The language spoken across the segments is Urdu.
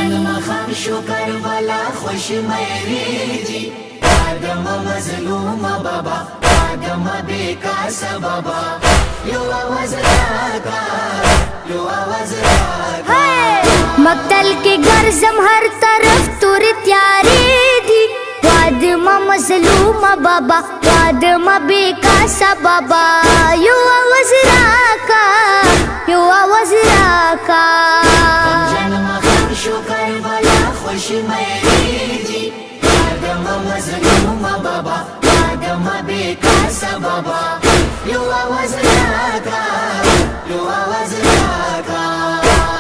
جنم خمشو کربلا خوش میریجی آدم مظلوم بابا آدم بیکاس بابا یو آواز راکا یو آواز راکا مقتل کے گرزم ہر طرف تور تیاری دی آدم مظلوم بابا آدم بیکاس بابا یو آواز راکا یو آواز راکا جنم خمشو کربلا خوش میریجی آدم مظلوم بابا آدم بیکاس بابا یو آواز راکا یو آواز راکا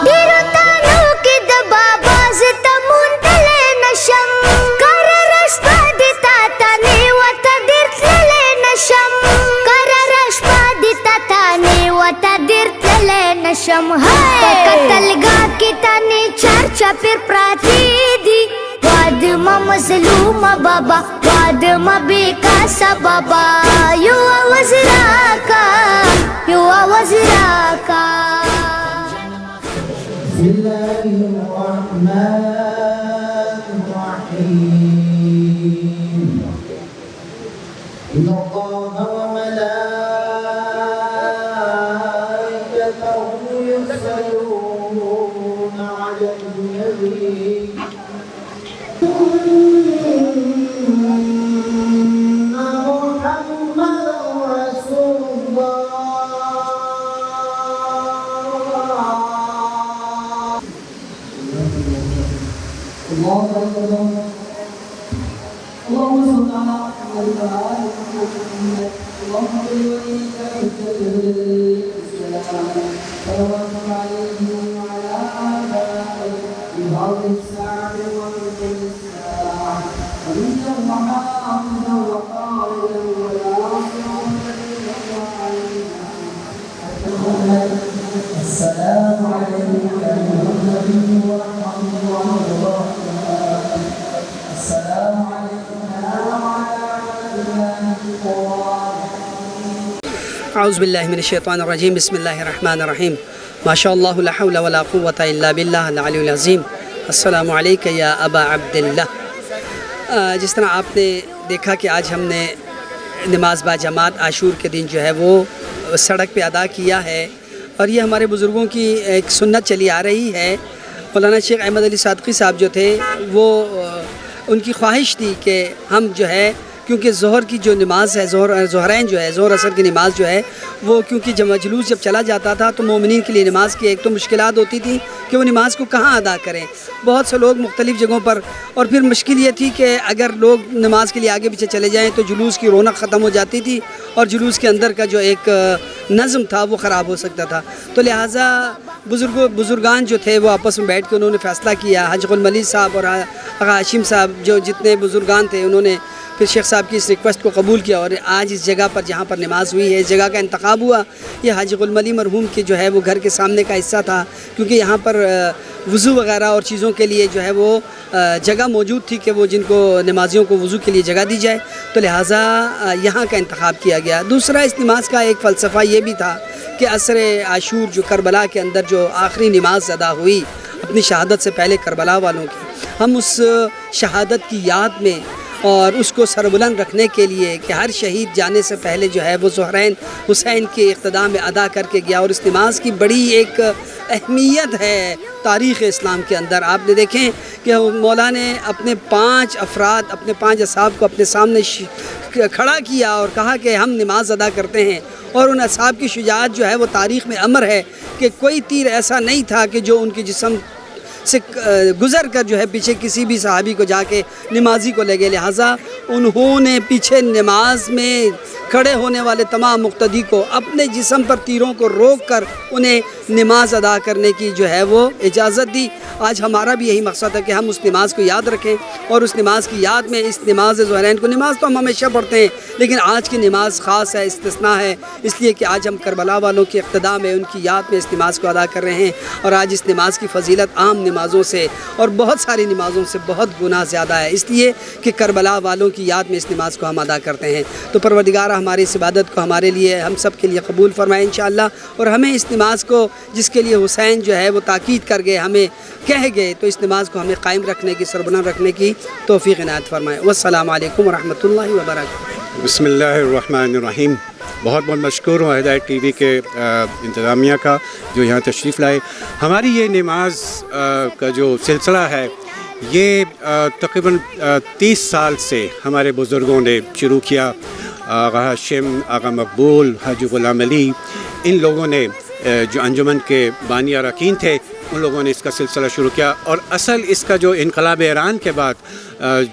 دیرو تانو کی دبا باز تمون تلے نشم کر رش پا دیتا تانی و تدیر تلے نشم کر رش پا دیتا تانی و تدیر تلے نشم قتل گا کی تانی چرچا پھر پراتی دی آدم مظلوم بابا آدم بیکاس بابا یو آواز راکا یو آواز راکا بسم الله الرحمن الرحيم إن الله وملائكته يصلون على النبي محمد رسول الله اللهم صل على محمد وعلى محمد اللهم صل وليك السلام صلوات عليهم وعلى آبائهم بفضل الساعة ومن الساعة ومن محافظا وقائلا ولا السلام عليك أيها النبي ورحمة الله وبركاته السلام علينا وعلى عباد الله اعوذ باللہ من الشیطان الرجیم بسم اللہ الرحمن الرحیم ما شاء اللہ لا حول ولا قوة الا باللہ العلی العظیم السلام علیکہ یا ابا عبداللہ۔ جس طرح آپ نے دیکھا کہ آج ہم نے نماز با جماعت عاشور کے دن جو ہے وہ سڑک پہ ادا کیا ہے، اور یہ ہمارے بزرگوں کی ایک سنت چلی آ رہی ہے۔ مولانا شیخ احمد علی صادقی صاحب جو تھے وہ ان کی خواہش تھی کہ ہم جو ہے کیونکہ ظہر کی جو نماز ہے ظہرین جو ہے ظہر اثر کی نماز جو ہے وہ کیونکہ جلوس جب چلا جاتا تھا تو مومنین کے لیے نماز کی ایک تو مشکلات ہوتی تھی کہ وہ نماز کو کہاں ادا کریں، بہت سے لوگ مختلف جگہوں پر، اور پھر مشکل یہ تھی کہ اگر لوگ نماز کے لیے آگے پیچھے چلے جائیں تو جلوس کی رونق ختم ہو جاتی تھی اور جلوس کے اندر کا جو ایک نظم تھا وہ خراب ہو سکتا تھا۔ تو لہٰذا بزرگان جو تھے وہ آپس میں بیٹھ کے انہوں نے فیصلہ کیا، حاج غلملی صاحب اور ہاشم صاحب جو جتنے بزرگان تھے انہوں نے پھر شیخ صاحب کی اس ریکویسٹ کو قبول کیا، اور آج اس جگہ پر جہاں پر نماز ہوئی ہے اس جگہ کا انتخاب ہوا۔ یہ حاج غلملی مرحوم کے جو ہے وہ گھر کے سامنے کا حصہ تھا، کیونکہ یہاں پر وضو وغیرہ اور چیزوں کے لیے جو ہے وہ جگہ موجود تھی کہ وہ جن کو نمازیوں کو وضو کے لیے جگہ دی جائے، تو لہٰذا یہاں کا انتخاب کیا گیا۔ دوسرا اس نماز کا ایک فلسفہ یہ بھی تھا کہ عصر عاشور جو کربلا کے اندر جو آخری نماز ادا ہوئی اپنی شہادت سے پہلے کربلا والوں کی، ہم اس شہادت کی یاد میں اور اس کو سربلند رکھنے کے لیے کہ ہر شہید جانے سے پہلے جو ہے وہ زہرین حسین کے اقتداء میں ادا کر کے گیا، اور اس نماز کی بڑی ایک اہمیت ہے تاریخ اسلام کے اندر۔ آپ نے دیکھیں کہ مولا نے اپنے 5 افراد اپنے 5 اصحاب کو اپنے سامنے کھڑا کیا اور کہا کہ ہم نماز ادا کرتے ہیں، اور ان اصحاب کی شجاعت جو ہے وہ تاریخ میں امر ہے کہ کوئی تیر ایسا نہیں تھا کہ جو ان کے جسم سے گزر کر جو ہے پیچھے کسی بھی صحابی کو جا کے نمازی کو لے گئے، لہٰذا انہوں نے پیچھے نماز میں کھڑے ہونے والے تمام مقتدی کو اپنے جسم پر تیروں کو روک کر انہیں نماز ادا کرنے کی جو ہے وہ اجازت دی۔ آج ہمارا بھی یہی مقصد ہے کہ ہم اس نماز کو یاد رکھیں، اور اس نماز کی یاد میں اس نماز ظہرین کو، نماز تو ہم ہمیشہ پڑھتے ہیں لیکن آج کی نماز خاص ہے، استثناء ہے، اس لیے کہ آج ہم کربلا والوں کی اقتداء میں ان کی یاد میں اس نماز کو ادا کر رہے ہیں، اور آج اس نماز کی فضیلت عام نمازوں سے اور بہت ساری نمازوں سے بہت گنا زیادہ ہے، اس لیے کہ کربلا والوں کی یاد میں اس نماز کو ہم ادا کرتے ہیں۔ تو پروردگار تعالیٰ ہماری اس عبادت کو ہمارے لیے ہم سب کے لیے قبول فرمائے انشاءاللہ، اور ہمیں اس نماز کو جس کے لیے حسین جو ہے وہ تاکید کر گئے، ہمیں کہہ گئے، تو اس نماز کو ہمیں قائم رکھنے کی، سربلند رکھنے کی توفیق عنایت فرمائے۔ والسلام علیکم ورحمۃ اللہ وبرکاتہ۔ بسم اللہ الرحمن الرحیم۔ بہت بہت مشکور ہوں ہدایت ٹی وی کے انتظامیہ کا جو یہاں تشریف لائے۔ ہماری یہ نماز کا جو سلسلہ ہے یہ تقریباً 30 سال سے ہمارے بزرگوں نے شروع کیا۔ آغا ہاشم، آغا مقبول، حاجی غلام علی، ان لوگوں نے جو انجمن کے بانی اراکین تھے ان لوگوں نے اس کا سلسلہ شروع کیا، اور اصل اس کا جو انقلاب ایران کے بعد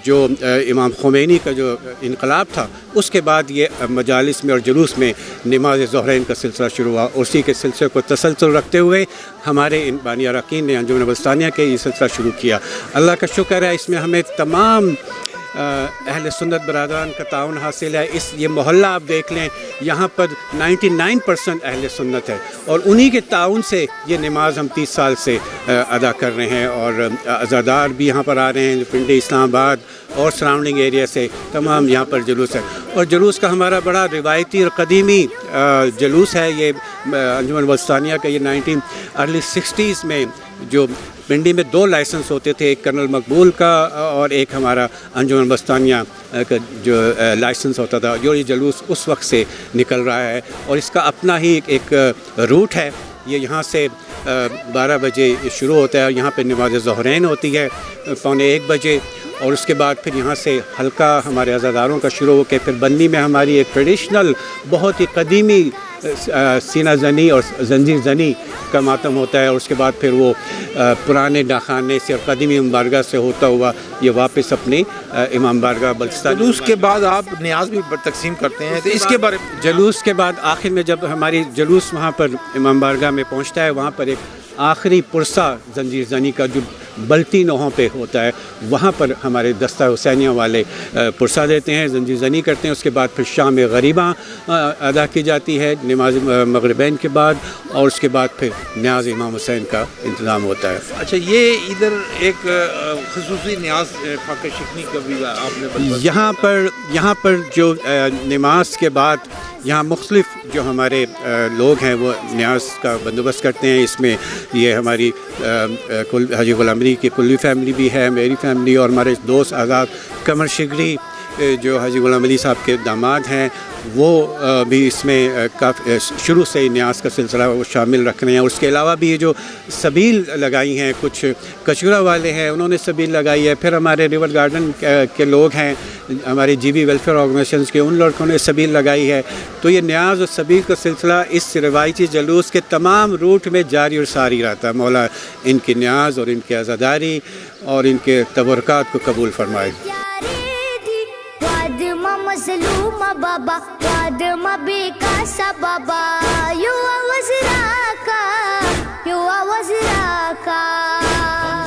جو امام خمینی کا جو انقلاب تھا اس کے بعد یہ مجالس میں اور جلوس میں نماز ظہرین کا سلسلہ شروع ہوا۔ اسی کے سلسلے کو تسلسل رکھتے ہوئے ہمارے ان بانی اراکین نے انجمن بلستانیہ کے یہ سلسلہ شروع کیا۔ اللہ کا شکر ہے، اس میں ہمیں تمام اہل سنت برادران کا تعاون حاصل ہے۔ یہ محلہ آپ دیکھ لیں، یہاں پر 99% اہل سنت ہے، اور انہی کے تعاون سے یہ نماز ہم 30 سال سے ادا کر رہے ہیں، اور عزادار بھی یہاں پر آ رہے ہیں، پنڈی، اسلام آباد اور سراؤنڈنگ ایریا سے تمام یہاں پر جلوس ہے، اور جلوس کا ہمارا بڑا روایتی اور قدیمی جلوس ہے۔ یہ انجمن بلستانیہ کا یہ ارلی 60s میں جو پنڈی میں 2 لائسنس ہوتے تھے، ایک کرنل مقبول کا اور ایک ہمارا انجمن بلستانیہ کا جو لائسنس ہوتا تھا، جو یہ جلوس اس وقت سے نکل رہا ہے، اور اس کا اپنا ہی ایک روٹ ہے۔ یہ یہاں سے 12 بجے شروع ہوتا ہے، اور یہاں پہ نماز ظہرین ہوتی ہے 1:15 بجے، اور اس کے بعد پھر یہاں سے حلقہ ہمارے عزاداروں کا شروع ہو کے پھر بندی میں ہماری ایک ٹریڈیشنل بہت ہی قدیمی سینہ زنی اور زنجیر زنی کا ماتم ہوتا ہے، اور اس کے بعد پھر وہ پرانے ڈاکخانے سے اور قدیمی امام بارگاہ سے ہوتا ہوا یہ واپس اپنی امام بارگاہ بلستان۔ جلوس کے بعد آپ نیاز بھی تقسیم کرتے ہیں، تو اس کے بارے میں جلوس کے بعد آخر میں جب ہماری جلوس وہاں پر امام بارگاہ میں پہنچتا ہے، وہاں پر ایک آخری پرسہ زنجیر زنی کا جو بلتی نوحوں پہ ہوتا ہے، وہاں پر ہمارے دستہ حسینیہ والے پرسہ دیتے ہیں، زنجیر زنی کرتے ہیں۔ اس کے بعد پھر شام غریباں ادا کی جاتی ہے نماز مغربین کے بعد، اور اس کے بعد پھر نیاز امام حسین کا انتظام ہوتا ہے۔ اچھا، یہ ادھر ایک خصوصی نیاز فاقہ شکنی کا بھی آپ نے یہاں پر جو نماز کے بعد یہاں مختلف جو ہمارے لوگ ہیں وہ نیاز کا بندوبست کرتے ہیں۔ اس میں یہ ہماری حاجی غلام علی کی کلی فیملی بھی ہے، میری فیملی، اور ہمارے دوست آزاد قمر شگری جو حاجی غلام علی صاحب کے داماد ہیں، وہ بھی اس میں کافی شروع سے نیاز کا سلسلہ وہ شامل رکھ رہے ہیں۔ اور اس کے علاوہ بھی یہ جو سبیل لگائی ہیں، کچھ کچورا والے ہیں انہوں نے سبیل لگائی ہے، پھر ہمارے ریور گارڈن کے لوگ ہیں، ہمارے جی بی ویلفیئر آرگنائزیشنز کے ان لڑکوں نے سبیل لگائی ہے۔ تو یہ نیاز اور سبیل کا سلسلہ اس روایتی جلوس کے تمام روٹ میں جاری اور ساری رہتا ہے۔ مولا ان کی نیاز اور ان کی عزاداری اور ان کے تبرکات کو قبول فرمائے۔ مظلوم بابا وادم بیکاسا بابا یو وزراکا یو وزراکا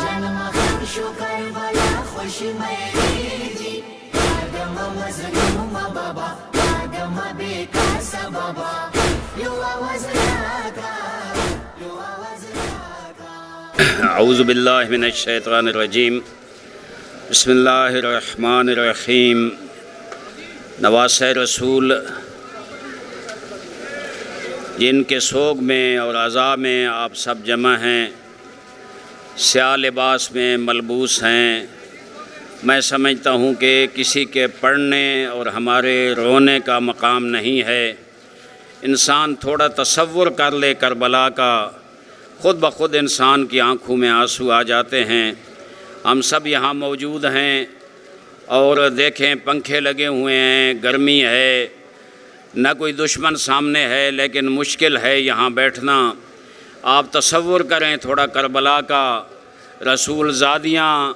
جنم خرشو کربلا خوشی میری جی وادم مظلوم بابا وادم بیکاسا بابا یو وزراکا یو وزراکا۔ اعوذ باللہ من الشیطان الرجیم، بسم اللہ الرحمن الرحیم۔ نواسۂ رسول جن کے سوگ میں اور عزا میں آپ سب جمع ہیں، سیاہ لباس میں ملبوس ہیں، میں سمجھتا ہوں کہ کسی کے پڑھنے اور ہمارے رونے کا مقام نہیں ہے۔ انسان تھوڑا تصور کر لے کربلا کا، خود بخود انسان کی آنکھوں میں آنسو آ جاتے ہیں۔ ہم سب یہاں موجود ہیں، اور دیکھیں پنکھے لگے ہوئے ہیں، گرمی ہے، نہ کوئی دشمن سامنے ہے، لیکن مشکل ہے یہاں بیٹھنا۔ آپ تصور کریں تھوڑا کربلا کا، رسول زادیاں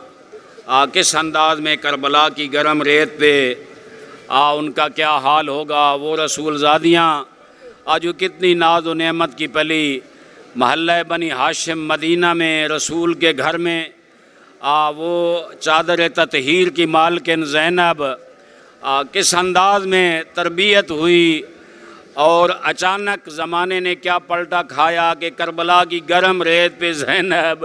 کس انداز میں کربلا کی گرم ریت پہ ان کا کیا حال ہوگا۔ وہ رسول زادیاں جو کتنی ناز و نعمت کی پلی، محلہ بنی ہاشم مدینہ میں رسول کے گھر میں وہ چادر تطہیر کی مالکن زینب کس انداز میں تربیت ہوئی، اور اچانک زمانے نے کیا پلٹا کھایا کہ کربلا کی گرم ریت پہ زینب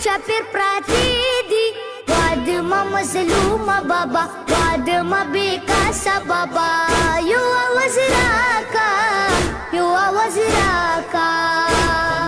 Baca perpratidi Wadma mazluma baba Wadma bekasa baba You are waziraka You are waziraka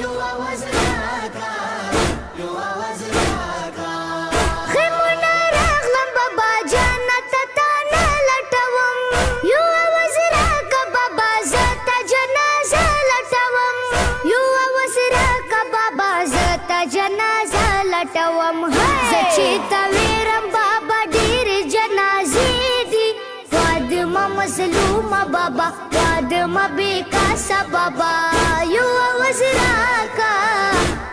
You are waziraka You are waziraka Khimuna raglam baba jannat tana latawam You are waziraka baba zata janaza latawam You are waziraka baba zata janaza latawam Zachita veram baba dir janazidi Wadma mazluma baba Wadma bekasa baba You are waziraka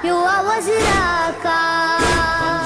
You are waziraka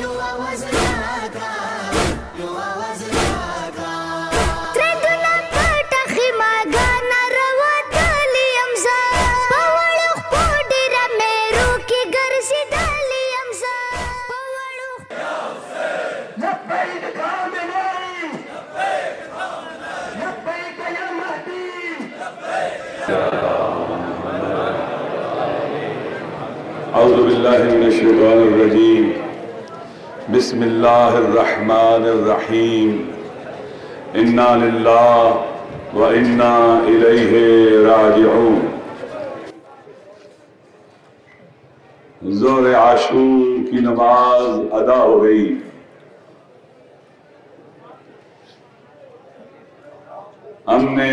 You are waziraka You are waziraka Treduna pata khimagana rawatali amza Pawaluk podira meru ki garsi dali amza Pawaluk أعوذ بالله من الشيطان الرجيم بسم الله الرحمن الرحيم إنا لله وإنا إليه راجعون ظہر عاشور کی نماز ادا ہو گئی. ہم نے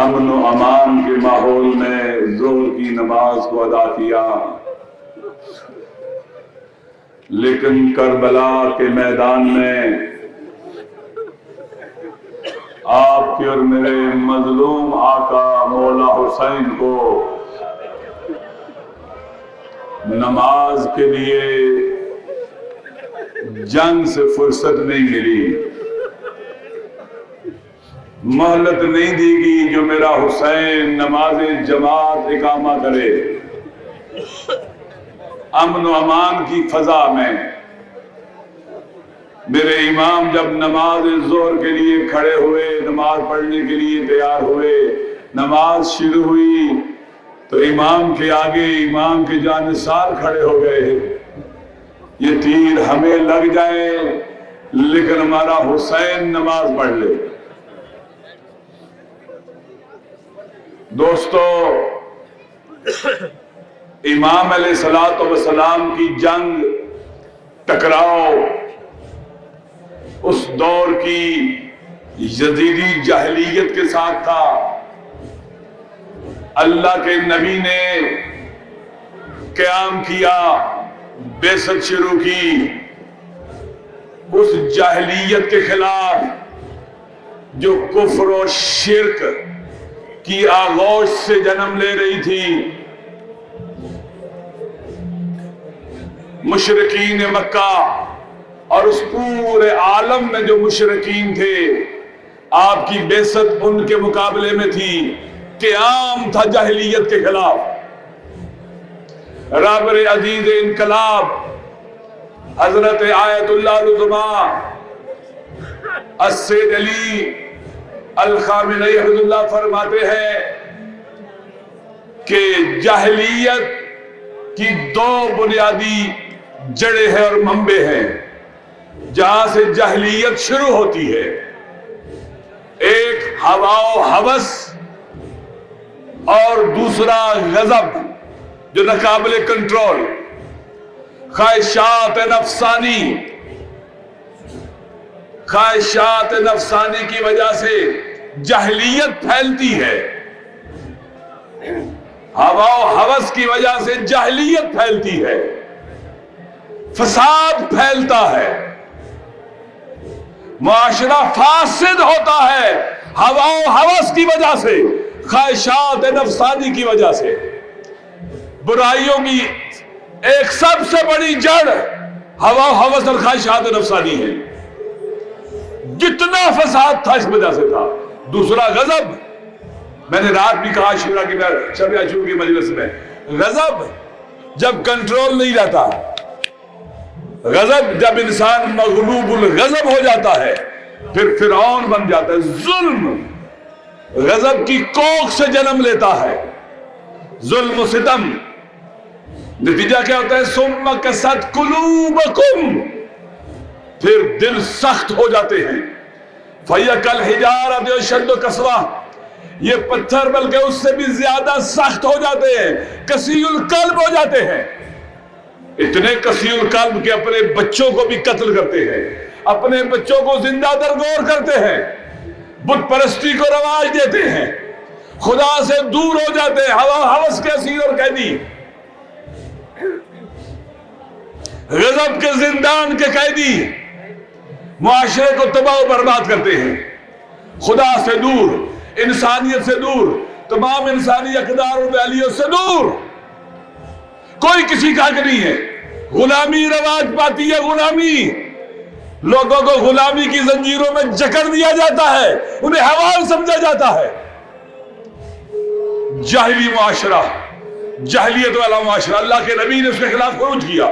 امن و امان کے ماحول میں ظہر کی نماز کو ادا کیا، لیکن کربلا کے میدان میں آپ کے اور میرے مظلوم آقا مولا حسین کو نماز کے لیے جنگ سے فرصت نہیں ملی، مہلت نہیں دی گئی جو میرا حسین نماز جماعت اقامہ کرے. امن و امان کی فضا میں میرے امام جب نماز ظہر کے لیے کھڑے ہوئے، نماز پڑھنے کے لیے تیار ہوئے، نماز شروع ہوئی تو امام کے آگے امام کے جانثار کھڑے ہو گئے. یہ تیر ہمیں لگ جائے لیکن ہمارا حسین نماز پڑھ لے. دوستو، امام علیہ السلام کی جنگ، ٹکراؤ اس دور کی یزیدی جاہلیت کے ساتھ تھا. اللہ کے نبی نے قیام کیا، بعثت شروع کی اس جاہلیت کے خلاف جو کفر و شرک کی آغوش سے جنم لے رہی تھی. مشرکین مکہ اور اس پورے عالم میں جو مشرکین تھے، آپ کی بعثت ان کے مقابلے میں تھی. قیام تھا جاہلیت کے خلاف. رابر عزیز انقلاب حضرت آیت اللہ العظمیٰ السید علی الخامنئی حفظ اللہ فرماتے ہیں کہ جاہلیت کی دو بنیادی جڑیں ہیں اور منبع ہیں جہاں سے جاہلیت شروع ہوتی ہے. ایک ہوا و ہوس اور دوسرا غضب جو ناقابل کنٹرول، خواہشات نفسانی کی وجہ سے جاہلیت پھیلتی ہے. ہوا و ہوس کی وجہ سے جاہلیت پھیلتی ہے، فساد پھیلتا ہے، معاشرہ فاسد ہوتا ہے ہوا و ہوس کی وجہ سے، خواہشات نفسانی کی وجہ سے. برائیوں کی ایک سب سے بڑی جڑ ہوا و ہوس اور خواہشات نفسانی ہے. جتنا فساد تھا اس وجہ سے تھا. دوسرا غضب، میں نے رات بھی کہا شورا کی شب عاشور کی مجلس میں، غضب جب کنٹرول نہیں رہتا، غضب جب انسان مغلوب الغضب ہو جاتا ہے پھر فرعون بن جاتا ہے۔ ظلم غضب کی کوکھ سے جنم لیتا ہے، ظلم و ستم، نتیجہ کیا ہوتا ہے؟ ثم قست قلوبکم، پھر دل سخت ہو جاتے ہیں۔ فَيَّ كَالْحِجَارَةِ أَشَدُّ قَسْوَةً، یہ پتھر بلکہ اس سے بھی زیادہ سخت ہو جاتے ہیں، قسی القلب ہو جاتے ہیں، اتنے قسی القلب کہ اپنے بچوں کو بھی قتل کرتے ہیں، اپنے بچوں کو زندہ درگور کرتے ہیں، بت پرستی کو رواج دیتے ہیں، خدا سے دور ہو جاتے ہیں، ہوس کے اسیر اور قیدی، غضب کے زندان کے قیدی، معاشرے کو تباہ و برباد کرتے ہیں، خدا سے دور، انسانیت سے دور، تمام انسانی اقدار و ویلیوں سے دور، کوئی کسی کا حق نہیں ہے، غلامی رواج پاتی ہے، غلامی، لوگوں کو غلامی کی زنجیروں میں جکڑ دیا جاتا ہے، انہیں حوال سمجھا جاتا ہے۔ جاہلی معاشرہ، جاہلیت والا معاشرہ، اللہ کے نبی نے اس کے خلاف خروج کیا،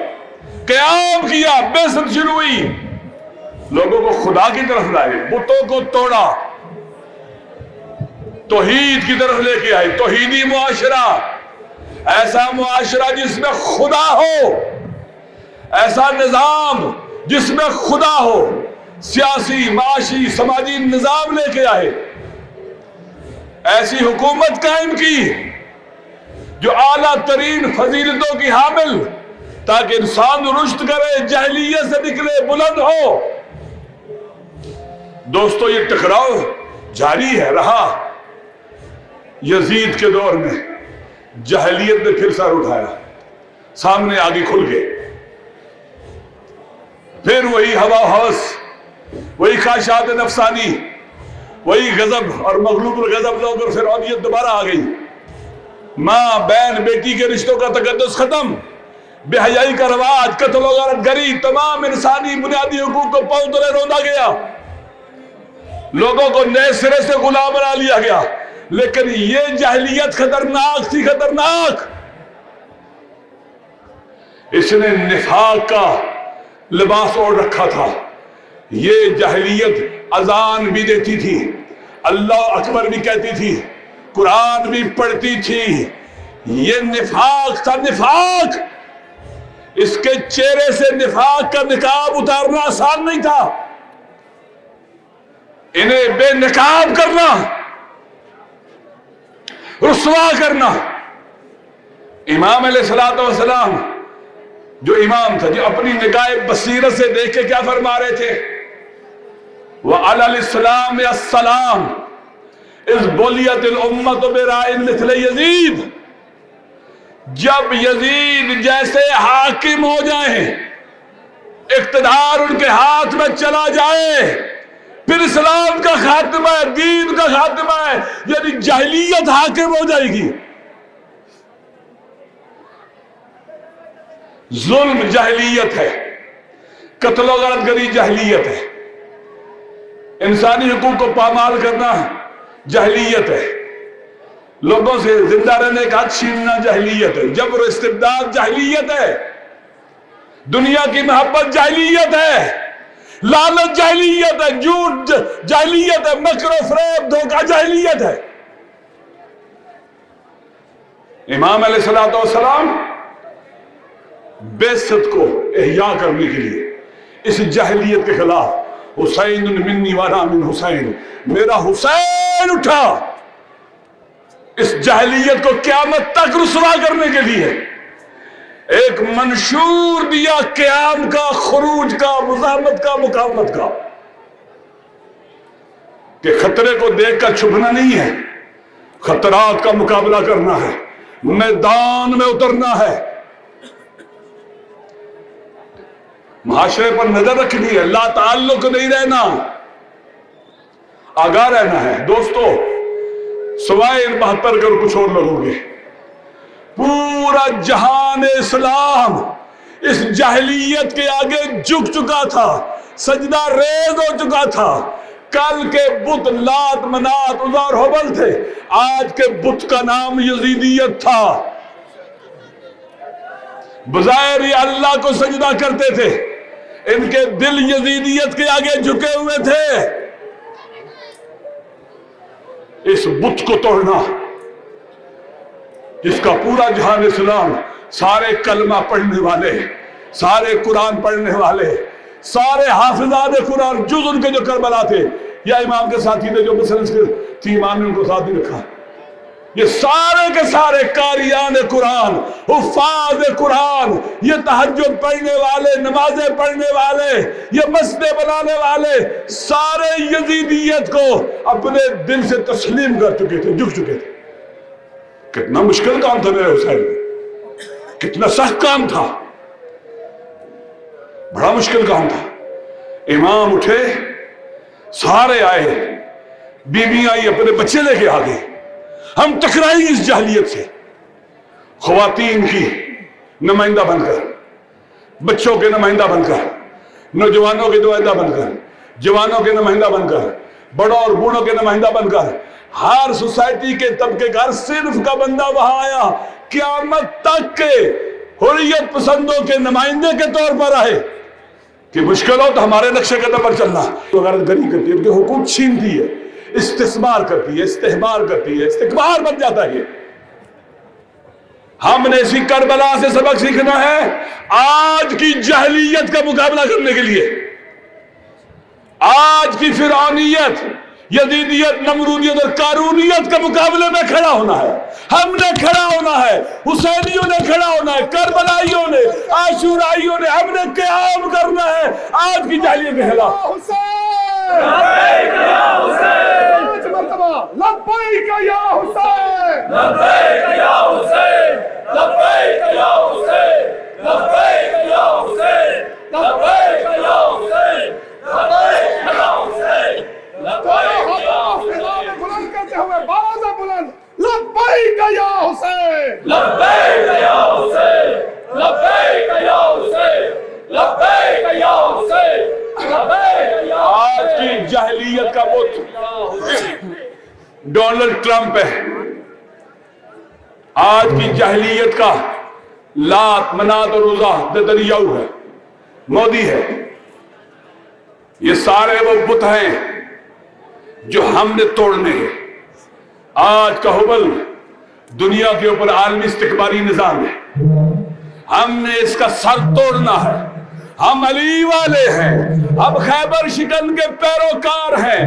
قیام کیا، بعثت شروع ہوئی، لوگوں کو خدا کی طرف لائے، بتوں کو توڑا، توحید کی طرف لے کے آئے، توحیدی معاشرہ، ایسا معاشرہ جس میں خدا ہو، ایسا نظام جس میں خدا ہو، سیاسی، معاشی، سماجی نظام لے کے آئے، ایسی حکومت قائم کی جو اعلیٰ ترین فضیلتوں کی حامل، تاکہ انسان رشد کرے، جاہلیت سے نکلے، بلند ہو۔ دوستو یہ ٹکراؤ جاری ہے، رہا۔ یزید کے دور میں جاہلیت نے پھر سر اٹھایا، سامنے آگے کھل گئے، پھر وہی ہوا ہوس، وہی خواہشات نفسانی، وہی غضب اور مغلوب الغضب لوگ، اور فرعونیت دوبارہ آ گئی۔ ماں بہن بیٹی کے رشتوں کا تقدس ختم، بے حیائی کا رواج، قتل و غارت گری، تمام انسانی بنیادی حقوق کو پاؤں تلے روندا گیا، لوگوں کو نئے سرے سے غلام بنا لیا گیا۔ لیکن یہ جاہلیت خطرناک تھی، خطرناک، اس نے نفاق کا لباس اوڑھ رکھا تھا۔ یہ جاہلیت اذان بھی دیتی تھی، اللہ اکبر بھی کہتی تھی، قرآن بھی پڑھتی تھی، یہ نفاق تھا، نفاق۔ اس کے چہرے سے نفاق کا نقاب اتارنا آسان نہیں تھا، انہیں بے نقاب کرنا، رسوا کرنا۔ امام علیہ السلام جو امام تھا، جو اپنی نگاہ بصیرت سے دیکھ کے کیا فرما رہے تھے؟ وَعَلَى الْإِسْلَامِ السَّلَامِ اِذْ بُلِيَتِ الْأُمَّةُ بِرَائِن مِثْلِ یزید، جب یزید جیسے حاکم ہو جائیں، اقتدار ان کے ہاتھ میں چلا جائے، پھر اسلام کا خاتمہ ہے، دین کا خاتمہ ہے، یعنی جاہلیت حاکم ہو جائے گی۔ ظلم جاہلیت ہے، قتل و غارت گری جاہلیت ہے، انسانی حقوق کو پامال کرنا جاہلیت ہے، لوگوں سے زندہ رہنے کا حق چھیننا جاہلیت ہے، جبر و استبداد جاہلیت ہے، دنیا کی محبت جاہلیت ہے، لعنت جاہلیت ہے، جھوٹ جاہلیت ہے، مکر و فریب دھوکہ جاہلیت ہے۔ امام علیہ السلام بعثت کو احیاء کرنے کے لیے اس جاہلیت کے خلاف، حسین منی وانا من حسین، میرا حسین اٹھا، اس جاہلیت کو قیامت تک رسوا کرنے کے لیے ایک منشور دیا، قیام کا، خروج کا، مزاحمت کا، مقاومت کا، کہ خطرے کو دیکھ کر چھپنا نہیں ہے، خطرات کا مقابلہ کرنا ہے، میدان میں اترنا ہے، معاشرے پر نظر رکھنی ہے، لا تعلق نہیں رہنا، آگاہ رہنا ہے۔ دوستو سوائے 72 کر کچھ اور لوگوں گے، پورا جہان اسلام اس جاہلیت کے آگے جھک چکا تھا، سجدہ ریز ہو چکا تھا، کل کے بت لات منات عزا اور حبل تھے، آج کے بت کا نام یزیدیت تھا۔ بظاہر یہ اللہ کو سجدہ کرتے تھے، ان کے دل یزیدیت کے آگے جھکے ہوئے تھے۔ اس بت کو توڑنا جس کا پورا جہان اسلام، سارے کلمہ پڑھنے والے، سارے قرآن پڑھنے والے، سارے حافظان قرآن، جز ان کے جو کربلا تھے یا امام کے ساتھی تھے جو مثلا تھی امام نے ان کو ساتھ نہیں رکھا، یہ سارے کے سارے قاریان قرآن، حفاظ قرآن، یہ تہجد پڑھنے والے، نمازیں پڑھنے والے، یہ مسجدیں بنانے والے، سارے یزیدیت کو اپنے دل سے تسلیم کر چکے تھے، جھک چکے تھے۔ کتنا مشکل کام تھا میرے حسین میں، کتنا سخت کام تھا، بڑا مشکل کام تھا۔ امام اٹھے، سارے آئے، بیوی آئی، اپنے بچے لے کے آگے، ہم ٹکرائی اس جاہلیت سے، خواتین کی نمائندہ بن کر، بچوں کے نمائندہ بن کر، نوجوانوں کے نمائندہ بن کر، جوانوں کے نمائندہ بن کر، بڑوں اور بوڑھوں کے نمائندہ بن کر، ہر سوسائٹی کے طبقے کا، ہر صنف کا بندہ وہاں آیا، قیامت تک کے حریت پسندوں کے نمائندے کے طور پر آئے کہ مشکل ہو تو ہمارے نقشے قدم پر چلنا۔ غیرت گری کرتی ہے، ان کے حقوق چھینتی ہے، استثمار کرتی ہے، استحبار کرتی ہے، استکبار بن جاتا ہے۔ ہم نے اسی کربلا سے سبق سیکھنا ہے آج کی جاہلیت کا مقابلہ کرنے کے لیے، آج کی فرعونیت، یزیدیت، نمرودیت اور قارونیت کے مقابلے میں کھڑا ہونا ہے۔ ہم نے کھڑا ہونا ہے، حسینیوں نے کھڑا ہونا ہے، کربلائیوں نے، عاشورائیوں نے، ہم نے قیام کرنا ہے آج کی جاہلیت کے خلاف۔ لبیک یا حسین، پانچ مرتبہ لبیک یا حسین، لبیک یا حسین، لبیک یا حسین، لبیک یا حسین، لبیک یا حسین، لبیک یا حسین، لبیک یا حسین، بلند کرتے ہوئے باز بلند، لبیک یا حسین، لبیک یا حسین، لبیک یا حسین، لبیک یا حسین، لبیک یا حسین۔ آج کی جاہلیت کا بت ڈونلڈ ٹرمپ ہے، آج کی جاہلیت کا لات منات اور عزا نتنیاہو ہے، مودی ہے، یہ سارے وہ بت ہیں جو ہم نے توڑنے ہیں۔ آج کا حبل دنیا کے اوپر عالمی استکباری نظام ہے، ہم نے اس کا سر توڑنا ہے۔ ہم علی والے ہیں، اب خیبر شکن کے پیروکار ہیں۔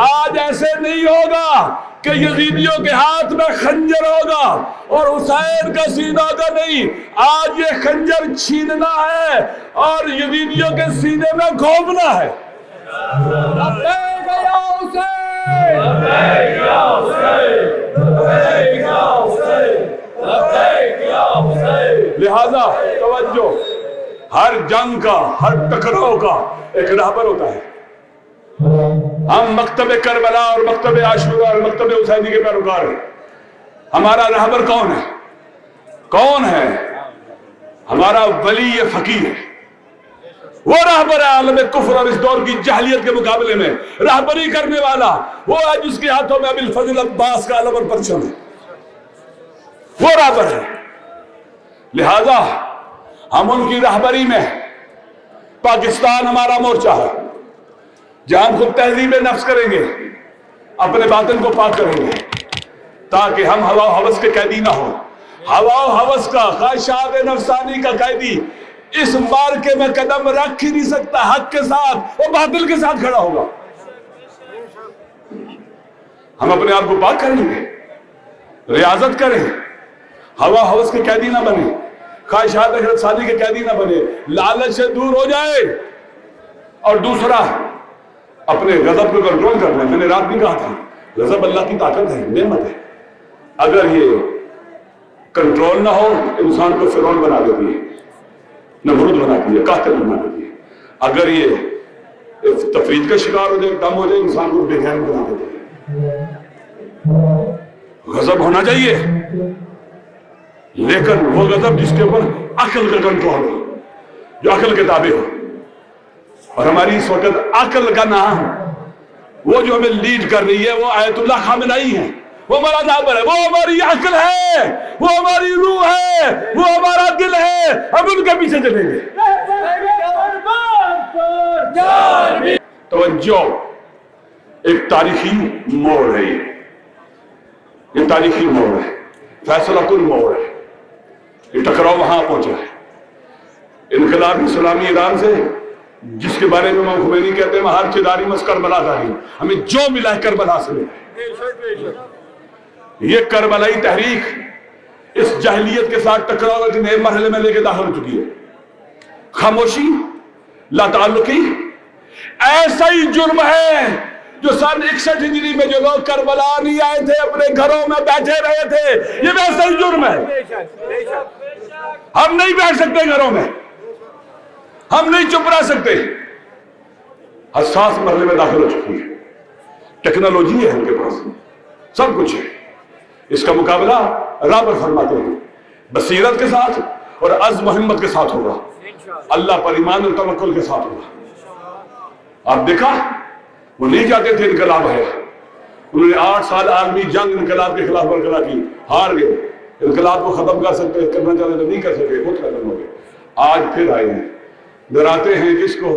آج ایسے نہیں ہوگا کہ یزیدیوں کے ہاتھ میں خنجر ہوگا اور حسین کا سینہ کا نہیں، آج یہ خنجر چھیننا ہے اور یزیدیوں کے سینے میں گھونپنا ہے۔ لبیک یا حسین، لبیک یا حسین، لبیک یا حسین، لبیک یا حسین۔ لہذا توجہ، ہر جنگ کا، ہر ٹکراؤ کا ایک رہبر ہوتا ہے۔ ہم مکتب کربلا اور مکتب عاشورہ اور مکتب حسینی کے پیروکار ہیں۔ ہمارا رہبر کون ہے؟ کون ہے؟ ہمارا ولی فقیر ہے، وہ رہبر ہے عالم کفر اور اس دور کی جاہلیت کے مقابلے میں رہبری کرنے والا، وہ ہے جس کے ہاتھوں میں ابی الفضل عباس کا علم اور پرچم ہے، وہ رہبر ہے۔ لہذا ہم ان کی رہبری میں، پاکستان ہمارا مورچہ ہے جہاں ہم خود تہذیب نفس کریں گے، اپنے باطن کو پاک کریں گے تاکہ ہم ہوا و ہوس کے قیدی نہ ہوں۔ ہوا و ہوس کا، خواہشات نفسانی کا قیدی اس مارکے میں قدم رکھ ہی نہیں سکتا، حق کے ساتھ اور باطل کے ساتھ کھڑا ہوگا۔ ہم اپنے آپ کو پاک کریں گے، ریاضت کریں، ہوا ہوس کے قیدی نہ بنیں، خواہشات نفسانی کے قیدی نہ بنے، لالچ سے دور ہو جائے۔ اور دوسرا، اپنے غضب کو کنٹرول کرنا ہے۔ میں نے رات بھی کہا تھا غضب اللہ کی طاقت ہے، نعمت ہے، اگر یہ کنٹرول نہ ہو انسان کو فرعون بنا دیتی ہے، نمرود بناتی ہے، قاتل بنا دیتی ہے۔ اگر یہ تفرید کا شکار ہو جائے، دم ہو جائے، انسان کو بے گھر بنا دیتی ہے۔ غضب ہونا چاہیے، لیکن وہ غضب جس کے اوپر عقل کا کنٹرول ہو، جو عقل کے تابع ہو۔ اور ہماری اس وقت عقل کا نام وہ جو ہمیں لیڈ کر رہی ہے وہ آیت اللہ خامنائی ہے، وہ ہمارا نابر ہے، وہ ہماری عقل ہے، وہ ہماری روح ہے، وہ ہمارا دل ہے، ہم ان کے پیچھے چلیں گے۔ توجہ، ایک تاریخی موڑ ہے، یہ تاریخی موڑ ہے، فیصلہ کن موڑ ہے، یہ ٹکراؤ وہاں پہنچا ہے۔ انقلاب اسلامی ایران سے، جس کے بارے میں امام خمینی کہتے ہیں ہر چداری مس کربلا داری، ہمیں جو ملا ہے کربلا سے ملا۔ یہ کربلائی تحریک اس جاہلیت کے ساتھ ٹکراؤ ایک نئے مرحلے میں لے کے داخل ہو چکی ہے۔ خاموشی، لا تعلقی ایسا ہی جرم ہے جو سن 61 ہجری میں جو لوگ کربلا نہیں آئے تھے، اپنے گھروں میں بیٹھے رہے تھے، یہ ویسا ہی جرم ہے۔ ہم نہیں بیٹھ سکتے گھروں میں، ہم نہیں چپ رہ سکتے۔ حساس مرحلے میں داخل ہو چکی ہے، ٹیکنالوجی ہے ان کے پاس، سب کچھ ہے۔ اس کا مقابلہ رابر فرماتے ہیں بصیرت کے ساتھ اور عزم و ہمت کے ساتھ ہوگا، اللہ پر ایمان اور توکل کے ساتھ ہوگا۔ آپ دیکھا وہ نہیں چاہتے تھے انقلاب ہے، انہوں نے 8 سال عالمی جنگ انقلاب کے خلاف برقرار کی، ہار گئے۔ انقلاب کو ختم کر سکتے، کرنا چاہتے تو نہیں کر سکے، خود ختم ہو گئے۔ آج پھر آئے ہیں، ڈراتے ہیں کس کو؟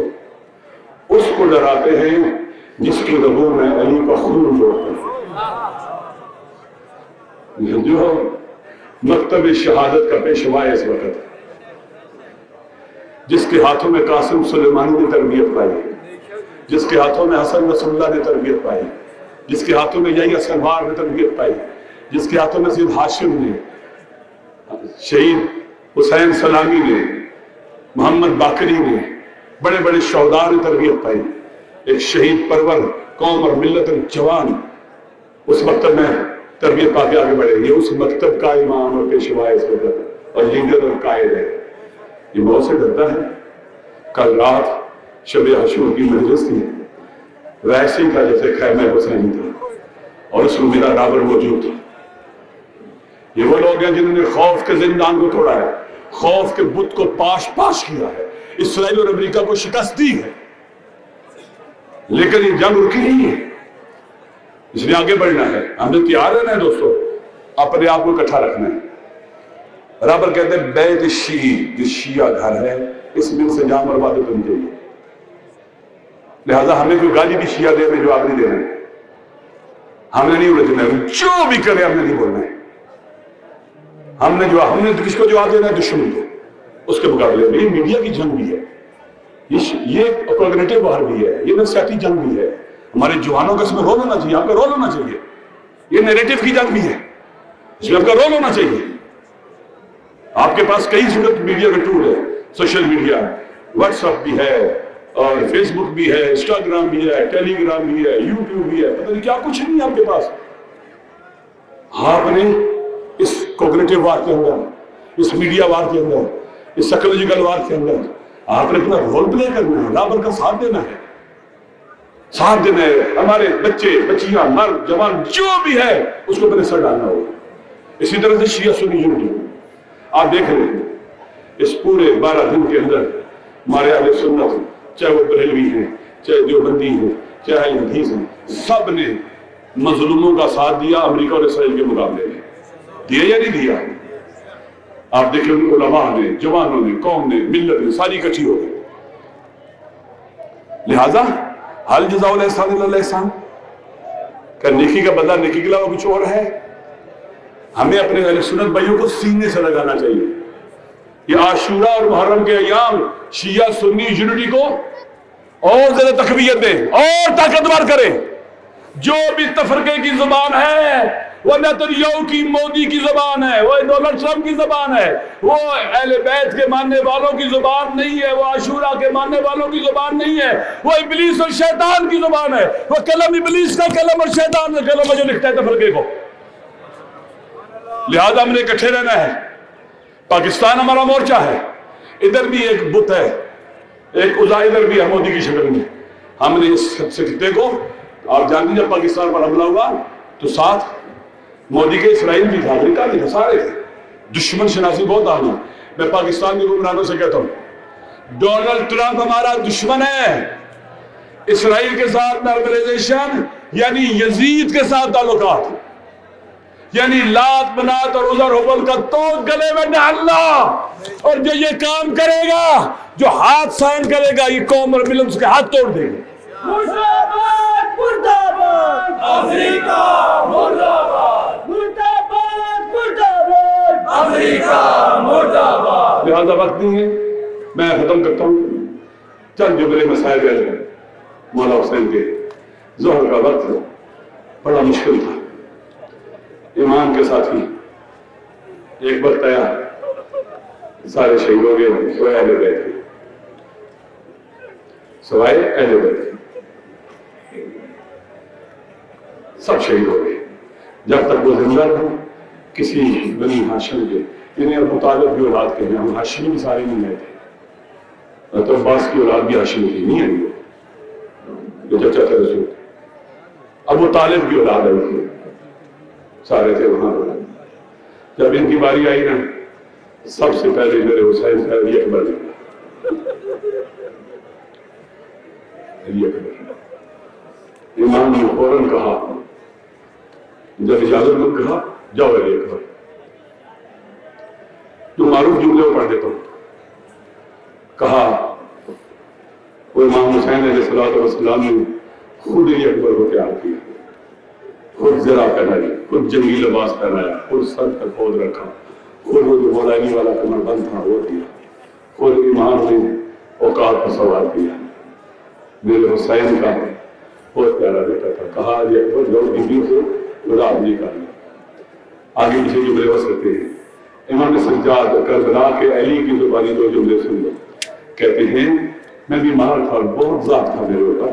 اس کو ڈراتے ہیں جس کی رگوں میں علی کا خون دوڑتا ہے، جو مکتب شہادت کا پیشوا ہے اس وقت، جس کے ہاتھوں میں قاسم سلیمانی نے تربیت پائی، جس کے ہاتھوں میں حسن نصر اللہ نے تربیت پائی، جس کے ہاتھوں میں یحییٰ سنوار نے تربیت پائی، جس کے ہاتھوں میں سید ہاشم نے، شہید حسین سلامی نے، محمد باقری نے، بڑے بڑے شہداء نے تربیت پائی۔ ایک شہید پرور قوم اور ملت جوان اس مکتب میں تربیت پا کے آگے بڑھے، یہ اس مکتب کا امام اور پیشوا ہے اس وقت، اور لیڈر اور قائد ہے۔ یہ موت سے ڈرتا ہے۔ کل رات شب عاشور کی مجلس تھی، ویسے ہی تھا جیسے خیمہ حسینی تھا، اور اس میں میرا رابر موجود تھا۔ یہ وہ لوگ ہیں جنہوں نے خوف کے زندان کو توڑا ہے، خوف کے بت کو پاش پاش کیا ہے، اسرائیل اور امریکہ کو شکست دی ہے، لیکن یہ جنگ رکی نہیں ہے، اس لیے آگے بڑھنا ہے۔ ہم نے تیار رہنا ہے دوستو، اپنے آپ کو اکٹھا رکھنا ہے۔ رابر کہتے ہیں بیت شیعی، جو شیعہ گھر ہے، اس میں سے جام اور عبادت ہونی چاہیے، لہذا ہمیں کوئی گالی بھی شیعہ دے رہے جو آپ نہیں دے رہے، ہم نے نہیں الجھنا ہے، جو بھی کرے ہم نے نہیں بولنا ہے۔ ہم نے کس کو جواب دینا ہے؟ دشمن کو، اس کے مقابلے میں۔ یہ میڈیا کی جنگ بھی ہے، یہ کوگنیٹو وار بھی ہے، یہ نفسیاتی جنگ بھی ہے۔ ہمارے جوانوں کا اس میں رول ہونا چاہیے، آپ کا رول ہونا چاہیے۔ یہ نیریٹو کی جنگ بھی ہے، اس میں آپ کا رول ہونا چاہیے۔ آپ کے پاس کئی صورت میڈیا کا ٹول ہے، سوشل میڈیا، واٹس ایپ بھی ہے، اور فیس بک بھی ہے، انسٹاگرام بھی ہے، ٹیلی گرام بھی ہے، یوٹیوب بھی ہے، پتہ نہیں کیا کچھ نہیں ہے آپ کے پاس۔ آپ نے اس کوگنیٹو وار کے اندر، اس میڈیا وار کے اندر، اس سائیکولوجیکل وار کے اندر آپ نے اپنا رول پلے کرنا ہے، رابر کا ساتھ دینا ہے، ساتھ دینا ہے۔ ہمارے بچے بچیاں مرد جوان جو بھی ہے اس کو اپنے سر ڈالنا ہوگا۔ اسی طرح سے شیعہ سنی یونٹی آپ دیکھ رہے ہیں، اس پورے 12 دن کے اندر ہمارے اہل سنت، چاہے وہ بریلوی ہیں، چاہے دیوبندی ہیں، چاہے اہل حدیث ہیں، سب نے مظلوموں کا ساتھ دیا امریکہ اور اسرائیل کے مقابلے میں۔ دیا یا نہیں دیا؟ آپ دیکھیں علماء نے، جوانوں نے، قوم نے، ملت نے، ساری اکٹھی ہو گئی۔ لہذا حل جزاء الاحسان الا الاحسان، کہ نیکی کا بدلہ نیکی کے علاوہ کچھ اور ہے۔ ہمیں اپنے اہل سنت بھائیوں کو سینے سے لگانا چاہیے۔ یہ عاشورہ اور محرم کے ایام شیعہ سنی یونٹی کو اور زیادہ تقویت دیں اور طاقتور کریں۔ جو بھی تفرقے کی زبان ہے وہ نیتنیاہو کی، مودی کی زبان ہے، وہ ڈونلڈ ٹرمپ کی زبان ہے، وہ اہل بیت کے ماننے والوں کی زبان نہیں ہے، وہ عاشورہ کے ماننے والوں کی زبان نہیں ہے، وہ ابلیس اور شیطان کی زبان ہے، وہ کلم ابلیس کا کلم اور شیطان کا کلم ہے جو لکھتا ہے تفرقے کو۔ لہذا ہم نے اکٹھے رہنا ہے۔ پاکستان ہمارا مورچہ ہے، ادھر بھی ایک بت ہے، ایک عزا ادھر بھی ہے مودی کی شکل میں۔ ہم نے اس خطے کو، آپ جانتے ہیں جب پاکستان پر حملہ ہوا تو ساتھ مودی کے اسرائیل بھی تھا، امریکہ بھی تھا، سارے تھے۔ دشمن شناسی بہت عام ہے۔ میں پاکستان کے حکمرانوں سے کہتا ہوں ڈونلڈ ٹرمپ ہمارا دشمن ہے، اسرائیل کے ساتھ نارملائزیشن یعنی یزید کے ساتھ تعلقات، یعنی لات منات اور عزر حبل کا توق گلے میں ڈالنا، اور جو یہ کام کرے گا، جو ہاتھ سائن کرے گا، یہ قوم اور ملت اس کے ہاتھ توڑ دے گا۔ مرد آباد افریقہ، مرد آباد افریقہ، مرد آباد۔ لہذا وقت نہیں ہے، میں ختم کرتا ہوں۔ چند جملے مسائل ہیں مولا حسین کے۔ ظہر کا وقت بڑا مشکل تھا، ایمان کے ساتھی ایک وقت آیا، سارے شہید ہو گئے، سوائے اہل بیت تھے، سوائے اہل بیت تھے، سب شہید ہو گئے۔ جب تک وہ زندہ رہے، کسی بنی ہاشم کے، انہیں ابو طالب کی اولاد کے ہیں، ہم ہاشمی بھی سارے نہیں گئے تھے، تو عباس کی اولاد بھی ہاشمی کی نہیں ہے، جو چچا تھے رسول، ابو طالب کی اولاد ہے، سارے تھے وہاں پر۔ جب ان کی باری آئی نا، سب سے پہلے میرے حسین سے علی اکبر نے، علی اکبر، امام نے فوراً کہا، جب اجازت نے کہا جاؤ علی اکبر، جو معروف جملے وہ پڑھ دیتا ہوں۔ کہا وہ امام حسین علیہ السلام نے خود علی اکبر کو تیار کیا، خود زرہ پہنائی، خود جنگی لباس پہنایا، خود سر تک خود رکھا، خود وہ جو مولانی والا کمر بند تھا وہ دیا، خود امام نے اوقات پر سوار کیا۔ میرے حسین کا بہت پیارا بیٹا تھا، کہا علی اکبر لوگ بیویوں سے گلاب نہیں کرنا۔ آگے پیچھے جملے بس کرتے ہیں۔ امام سجاد کربلا کے علی کی زبانی دو جملے سن لو، کہتے ہیں میں بیمار تھا، بہت ذات تھا میرے اوپر،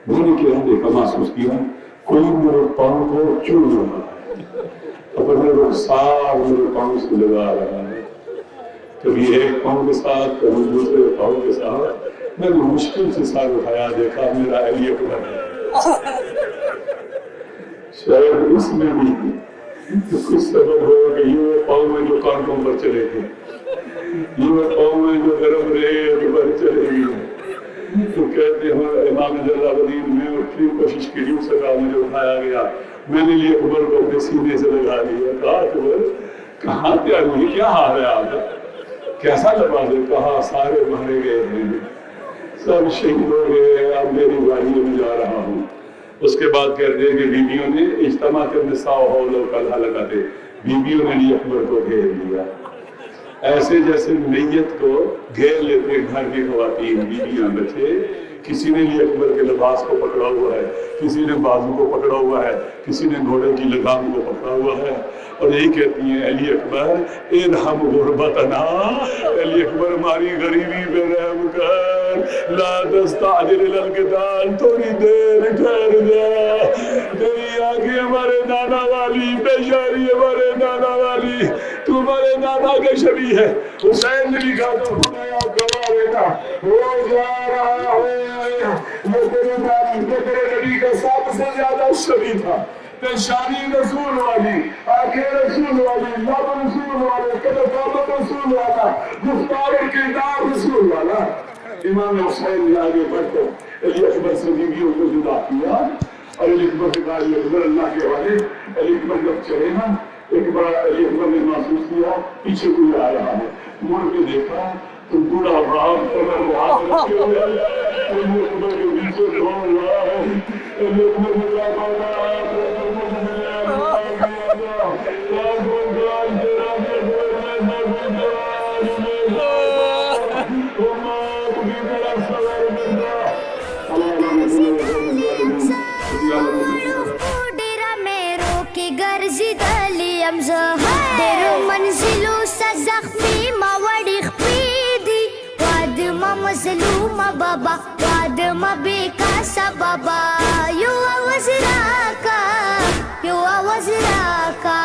میں نے کیا دیکھا، محسوس کیا کوئی میرے پاؤں کو چوم رہا ہے، اور میرے رخسار میرے پاؤں سے لگا رہا ہے، کبھی ایک پاؤں کے ساتھ کبھی دوسرے پاؤں کے ساتھ۔ میں نے مشکل سے سار اٹھایا، دیکھا میرا علی اکبر ہے۔ شاید اس میں بھی کچھ سبب ہو کہ یہ پاؤں میں جو کانٹوں پر چلے گئے، یہ پاؤں میں جو گرم ریت پر چلے گئے، تو کہتے ہیں امام جلال الدین میں اٹھنے کی کوشش کی، یوں سکا مجھے اٹھایا گیا، میں نے علی اکبر کو اپنے سینے سے لگا لیا، کہا اکبر کہاں پہ آئی، کیا حال ہے آپ کا، کیسا لباس ہے؟ کہا سارے مارے گئے ہیں، سب شہید ہو گئے، اب میری باری میں جا رہا ہوں۔ اس کے بعد کہتے ہیں کہ بیویوں نے اجتماع کے نساء حول کلھا لگاتے، بیویوں نے علی اکبر کو گھیر لیا، ایسے جیسے میت کو گھیر لیتے گھر کی خواتین، بیویاں بچے۔ کسی نے علی اکبر کے لباس کو پکڑا ہوا ہے، کسی نے بازو کو پکڑا ہوا ہے، کسی نے گھوڑے کی لگام کو پکڑا ہوا ہے، اور یہی کہتی ہیں علی اکبر ارحم غربتنا، علی اکبر ہماری غریبی پہ رحم کر، لا تستعجل القتال، تھوڑی دیر ٹھہر جا، تیری آنکھیں ہمارے نانا والی، بیچاری ہمارے نانا والی، تو ہمارے نانا کے شبیہ ہے۔ حسین نے لکھا تو خدایا گواہ بیٹا ہو جا رہا ہے، یہ تیرے نبی کا سب سے زیادہ شبیہ تھا، پیشانی رسول والی، آنکھیں رسول والی، لب رسول والا، قدامت رسول والا، گفتار اور کردار رسول والا۔ امام حسین نے آگے بڑھ کر علی اکبر سے بیویوں کو جدا کیا، اور علی اکبر کے بعد علی اکبر اللہ کے والے، علی اکبر جب چلے نا، ایک بڑا علی اکبر نے محسوس کیا پیچھے کوئی آ رہا ہے، مڑ کے دیکھا تو بوڑھا رام کمر میں ہاتھ رکھے ہوئے علی اکبر کے پیچھے کھول رہا ہے، علی اکبر نے کہا ډېرو منزلو زخمي ما وړي خپې دي، وادما مظلومه بابا، وادما بېکاسه بابا، یو آواز راکا، یو آواز راکا،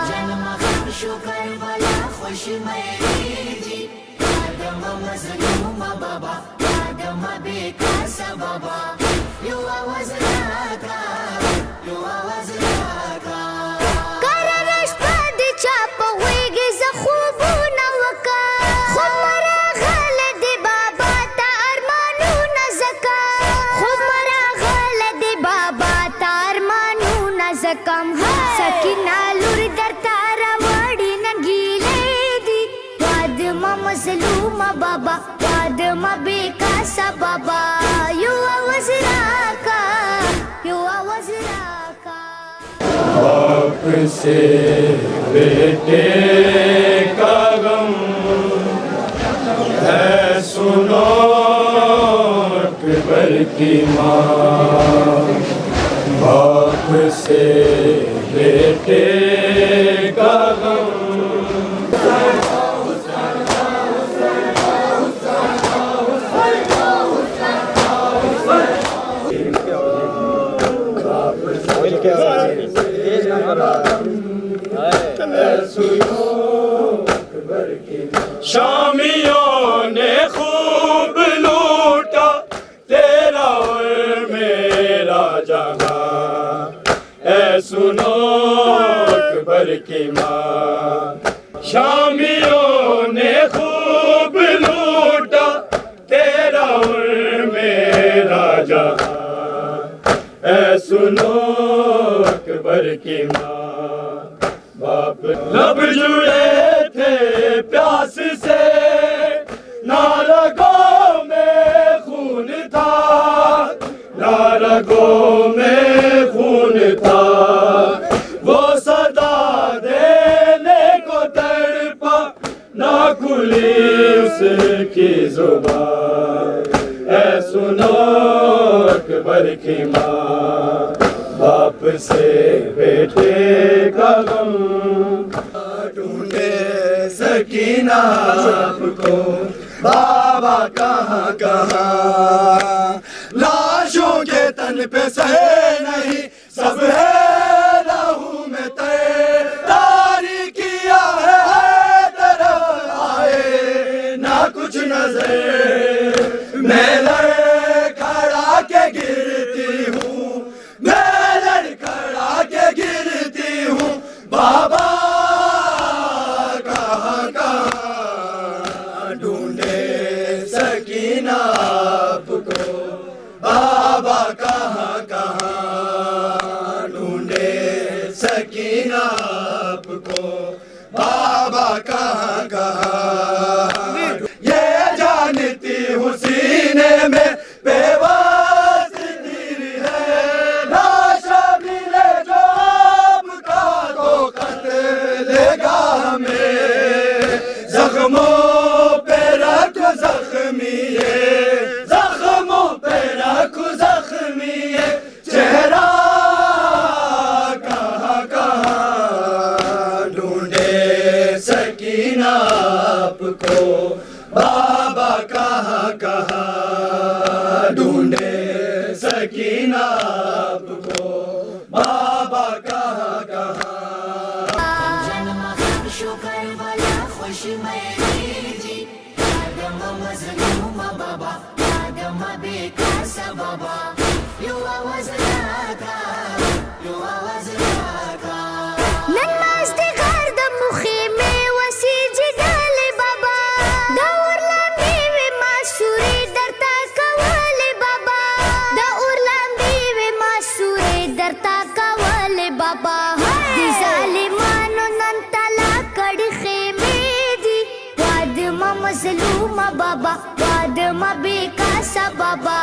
جنم خم شو کربلا خوش میری، وادما مظلومه بابا، وادما بېکاسه بابا، یو آواز راکا، یو آواز راکا۔ بیکاسا بابا یوا وزرا کا یوا وزرا کا باپ سے بیٹے کا غم ہے سنو اکبر کی ماں باپ سے بیٹے کا غم شامیوں نے خوب لوٹا تیرا اور میرا جہاں اے سنو اکبر کی ماں شامیوں نے خوب لوٹا تیرا اور میرا جہاں اے سنو اکبر کی ماں باپ لب جڑے تھے پیاس سے نہ رگوں میں خون تھا نہ رگوں میں خون تھا وہ صدا دینے کو تڑپا نہ کھلی اس کی زبان اے سنو اکبر کی ماں باپ سے بیٹے کا غم ڈھونڈے سکینہ آپ کو بابا کہاں کہاں لاشوں کے تن پہ سہ نہیں سب ہے لہو میں تاری کیا ہے طرف آئے نہ کچھ نظر میں لڑ کھڑا کے گرتی ہوں میں لڑ کھڑا کے گرتی ہوں بابا کہاں کہاں ڈھونڈے سکینہ آپ کو بابا کہاں کہاں ڈھونڈے سکینہ آپ کو بابا کہاں کہاں یہ جانتی ہوں سینے میں زخموں پہ رکھ زخمی ہے زخموں پہ رکھ زخمی ہے چہرہ کہاں کہاں ڈھونڈے سکینہ آپ کو بابا کہاں کہاں ڈھونڈے سکینہ آپ کو بابا کہاں کہاں شکر والا خوش میری جی آدم مظلوم بابا آدم بیکاسا بابا یوا وزرا کا یوا وزرا کا نماز دی غرد مخی میں وسی جدال بابا دور لامبی وی ماسوری درتا کوالی بابا دور لامبی وی ماسوری درتا کوالی بابا دی ظالمانو ننتلا کڑی خیمی دی وادما مظلوم بابا وادما بیکاسا بابا